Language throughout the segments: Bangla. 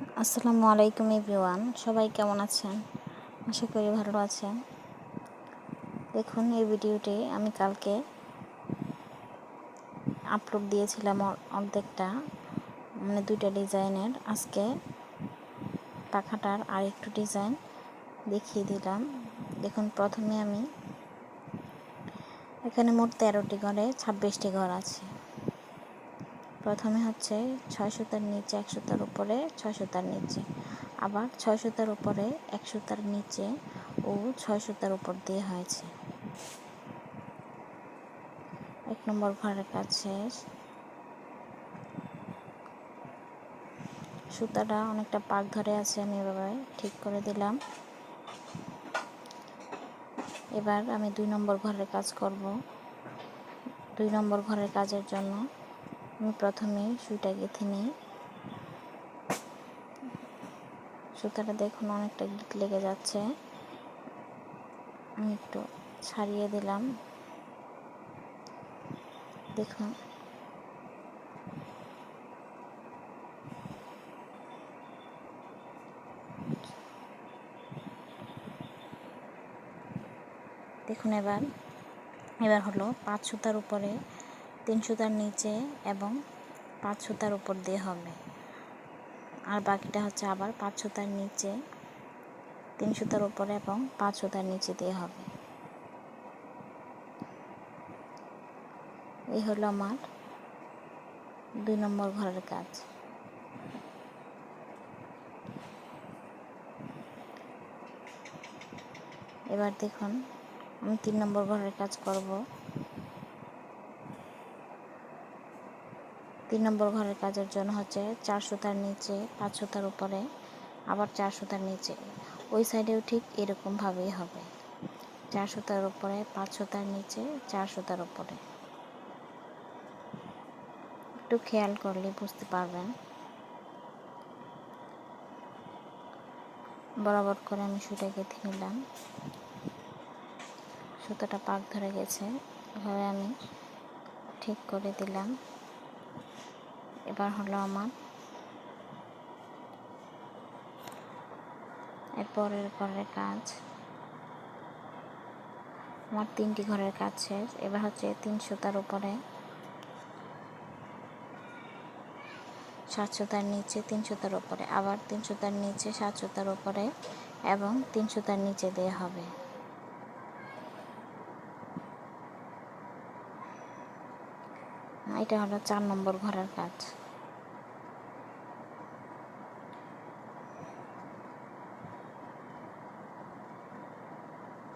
আসসালামু আলাইকুম এভরিওয়ান, সবাই কেমন আছেন? আশা করি ভালো আছেন। দেখুন, এই ভিডিওটি আমি কালকে আপলোড দিয়েছিলাম অর্ধেকটা, মানে দুইটা ডিজাইনের। আজকে পাখাটার আরেকটু ডিজাইন দেখিয়ে দিলাম। দেখুন, প্রথমে আমি এখানে মোট 13টি ঘরে 26টি ঘর আছে। প্রথমে হচ্ছে 6 সুতার নিচে 1 সুতার উপরে 6 সুতার নিচে, আবার 6 সুতার উপরে 1 সুতার নিচে ও 6 সুতার উপর দিয়ে হয়েছে। 1 নম্বর ঘরের কাজ শেষ। সুতাটা অনেকটা পাক ধরে আছে, আমি এভাবে ঠিক করে দিলাম। এবার আমি 2 নম্বর ঘরের কাজ করব। 2 নম্বর ঘরের কাজের জন্য আমি প্রথমে সুইটা গেঁথে নিই। সুতাটা দেখুন অনেকটা গিট লেগে যাচ্ছে, আমি একটু ছাড়িয়ে দিলাম। দেখুন, এবার হলো 5 সুতার উপরে 3 সুতার নিচে এবং 5 সুতার উপর দিয়ে হবে। আর বাকিটা হচ্ছে আবার 5 সুতার নিচে 3 সুতার উপরে এবং 5 সুতার নিচে দিয়ে হবে। এই হলো আমার 2 নম্বর ঘরের কাজ। এবার দেখুন, আমি 3 নম্বর ঘরের কাজ করব। 3 নম্বর ঘরের কাজের জন্য হচ্ছে 4 সুতার নিচে 5 সুতার উপরে আবার 4 সুতার নিচে। ওই সাইডেও ঠিক এরকমভাবেই হবে, 4 সুতার উপরে 5 সুতার নিচে 4 সুতার উপরে। একটু খেয়াল করলে বুঝতে পারবেন। বরাবর করে আমি সুতা গেঁথে নিলাম। সুতাটা পাক ধরে গেছে, এভাবে আমি ঠিক করে দিলাম। এবার হলো আমার এরপরের ঘরের কাজ। আমার 3টি ঘরের কাজ শেষ। এবার হচ্ছে 3 সুতার উপরে 7 সুতার নিচে 3 সুতার উপরে, আবার 3 সুতার নিচে 7 সুতার উপরে এবং 3 সুতার নিচে দেওয়া হবে। এটা হলো 4 নম্বর ঘরের কাজ।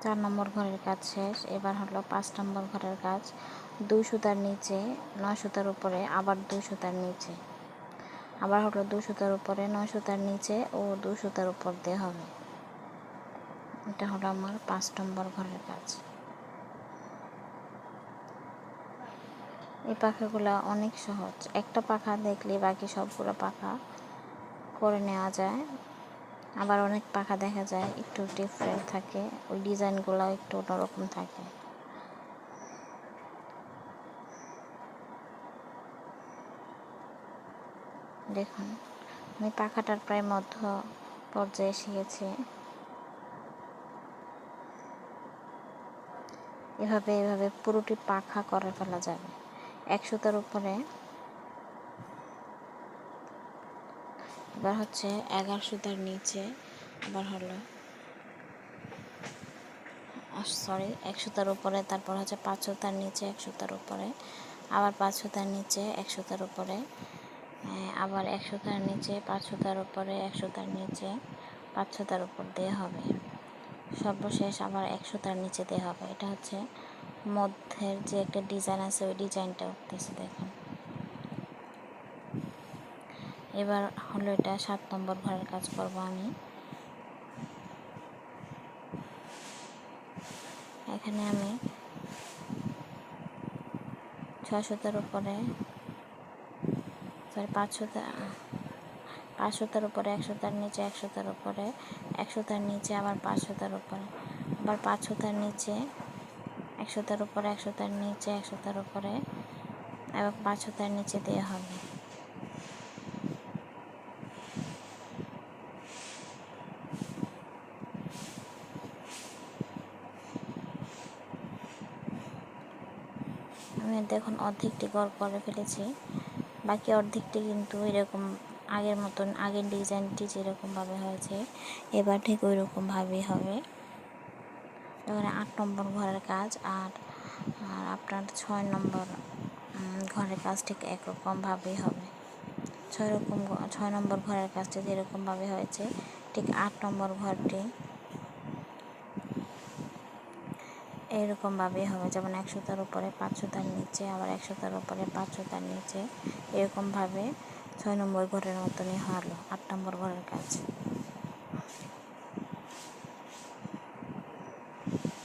চার নম্বর ঘরের কাজ শেষ। এবার হলো 5 নম্বর ঘরের কাজ। 2 সুতার নিচে 9 সুতার উপরে আবার 2 সুতার নিচে, আবার হলো 2 সুতার উপরে 9 সুতার নিচে ও 2 সুতার উপর দিয়ে হবে। এটা হলো আমার 5 নম্বর ঘরের কাজ। এই পাখাগুলো অনেক সহজ, একটা পাখা দেখলে বাকি সবগুলো পাখা করে নেওয়া যায়। আবার অনেক পাখা দেখা যায় একটু ডিফারেন্ট থাকে, ওই ডিজাইনগুলো একটু অন্যরকম থাকে। দেখুন, আমি পাখাটার প্রায় মধ্য পর্যায়ে এসে গেছি। এভাবে পুরোটি পাখা করে ফেলা যাবে। 1 সুতার উপরে এবার হচ্ছে 11 সুতার নিচে, আবার হলো 1 সুতার উপরে, তারপর হচ্ছে 5 সুতার নিচে 1 সুতার উপরে, আবার 5 সুতার নিচে 1 সুতার উপরে, আবার 1 সুতার নিচে 5 সুতার উপরে 1 সুতার নিচে 5 সুতার উপর দিয়ে হবে। সর্বশেষ আবার 1 সুতার নিচে দিয়ে হবে। এটা হচ্ছে মধ্যের যে একটা ডিজাইন আছে, ওই ডিজাইনটা উঠতেছে দেখুন। এবার হলো এটা 7 নম্বর ঘরের কাজ করব আমি। এখানে আমি 6 সুতার উপরে 5 সুতার উপরে 1 সুতার নিচে 1 সুতার উপরে 1 সুতার নিচে আবার 5 সুতার উপরে, আবার 5 সুতার নিচে 1 সুতার উপরে 1 সুতার নিচে 1 সুতার উপরে এবং 5 সুতার নিচে দেওয়া হবে। দেখুন অর্ধেকটি ঘর করে ফেলেছি, বাকি অর্ধেকটি কিন্তু এরকম আগের মতন, আগের ডিজাইনটি যেরকমভাবে হয়েছে এবার ঠিক ওই রকমভাবেই হবে। এখানে 8 নম্বর ঘরের কাজ আর আপনার 6 নম্বর ঘরের কাজ ঠিক একরকমভাবেই হবে। 6 নম্বর ঘরের কাজটি যেরকমভাবে হয়েছে ঠিক 8 নম্বর ঘরটি এরকমভাবেই হবে, যেমন 1 সুতার উপরে 5 সুতার নিচে, আবার 1 সুতার উপরে 5 সুতার নিচে, এরকমভাবে 6 নম্বর ঘরের মতনই হলো 8 নম্বর ঘরের কাজ।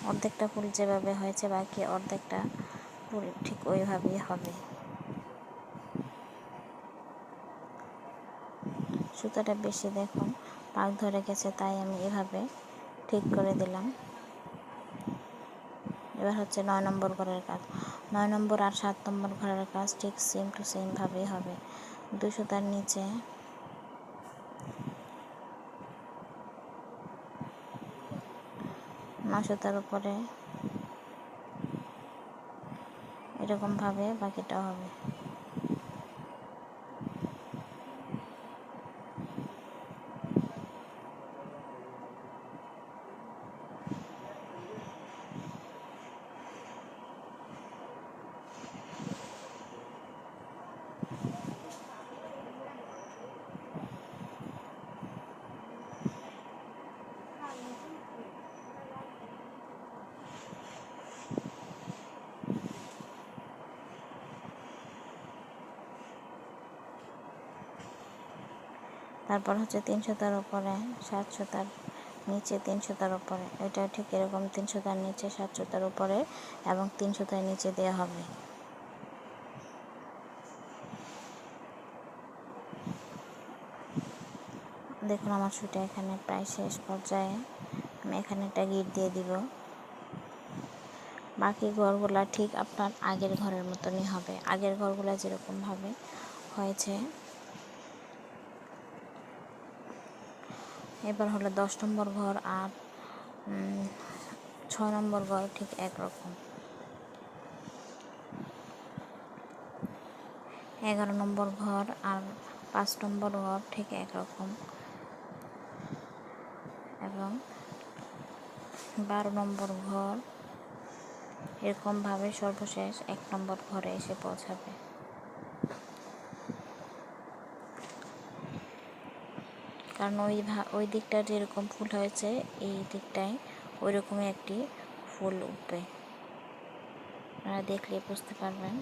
অর্ধেকটা ফুল যেভাবে হয়েছে বাকি অর্ধেকটা ফুল ঠিক ওইভাবেই হবে। সুতাটা বেশি দেখুন পাক ধরে গেছে, তাই আমি এভাবে ঠিক করে দিলাম। এবার হচ্ছে 9 নম্বর ঘরের কাজ। 9 নম্বর আর 7 নম্বর ঘরের কাজ ঠিক সেম টু সেম ভাবেই হবে। 2 সুতার নিচে 9 সুতার উপরে এরকমভাবে বাকিটা হবে। তারপর হচ্ছে 3 সুতার উপরে 7 সুতার নিচে 3 সুতার উপরে, এটা ঠিক এরকম 3 সুতার নিচে 7 সুতার উপরে এবং 3 সুতার নিচে দেওয়া হবে। দেখুন আমার সুতা এখানে প্রায় শেষ পর্যায়ে, আমি এখানে একটা গিট দিয়ে দিব। বাকি ঘরগুলা ঠিক আপনার আগের ঘরের মতনই হবে, আগের ঘরগুলা যেরকমভাবে হয়েছে। এবার হলো 10 নম্বর ঘর আর 6 নম্বর ঘর ঠিক একরকম। 11 নম্বর ঘর আর 5 নম্বর ঘর ঠিক একরকম এবং 12 নম্বর ঘর এরকমভাবে সর্বশেষ 1 নম্বর ঘরে এসে পৌঁছাবে। কারণ ওই দিকটা যেরকম ফুল হয়েছে এই দিকটায় ওই রকমই একটি ফুল উঠবে, আপনারা দেখলে বুঝতে পারবেন।